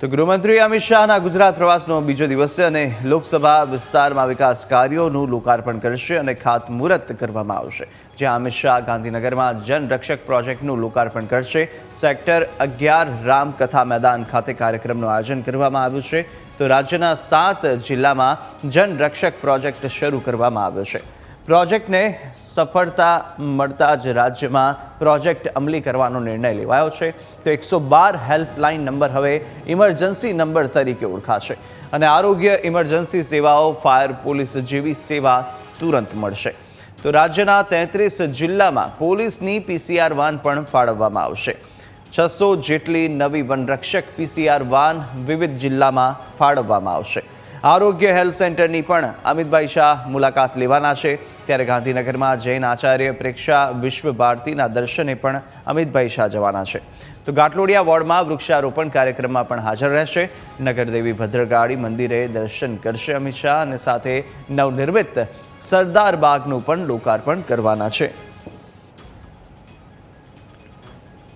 તો ગૃહમંત્રી અમિત શાહના ગુજરાત પ્રવાસનો બીજો દિવસ છે અને લોકસભા વિસ્તારમાં વિકાસ કાર્યોનું લોકાર્પણ કરશે અને ખાતમુહૂર્ત કરવામાં આવશે। જ્યાં અમિત શાહ ગાંધીનગરમાં જનરક્ષક પ્રોજેક્ટનું લોકાર્પણ કરશે। સેક્ટર 11 રામકથા મેદાન ખાતે કાર્યક્રમનું આયોજન કરવામાં આવ્યું છે। તો રાજ્યના 7 જિલ્લામાં જનરક્ષક પ્રોજેક્ટ શરૂ કરવામાં આવ્યો છે। પ્રોજેક્ટને સફળતા મળતા જ રાજ્યમાં પ્રોજેક્ટ અમલી કરવાનો નિર્ણય લેવાયો છે। તો 112 હેલ્પલાઇન નંબર હવે ઇમરજન્સી નંબર તરીકે ઓળખાશે અને આરોગ્ય ઇમરજન્સી સેવાઓ ફાયર પોલીસ જેવી સેવા તુરંત મળશે। તો રાજ્યના 33 જિલ્લામાં પોલીસની પીસીઆર વાન પણ ફાળવવામાં આવશે। 600 જેટલી નવી વનરક્ષક પીસીઆર વાન વિવિધ જિલ્લામાં ફાળવવામાં આવશે। આરોગ્ય હેલ્થ સેન્ટરની પણ અમિતભાઈ શાહ મુલાકાત લેવાના છે। ત્યારે ગાંધીનગરમાં જૈન આચાર્ય પ્રેક્ષા વિશ્વ ભારતીના દર્શને પણ અમિતભાઈ શાહ જવાના છે। તો ઘાટલોડિયા વોર્ડમાં વૃક્ષારોપણ કાર્યક્રમમાં પણ હાજર રહેશે। નગરદેવી ભદ્રકાળી મંદિરે દર્શન કરશે અમિત શાહ અને સાથે નવનિર્મિત સરદાર બાગનું પણ લોકાર્પણ કરવાના છે।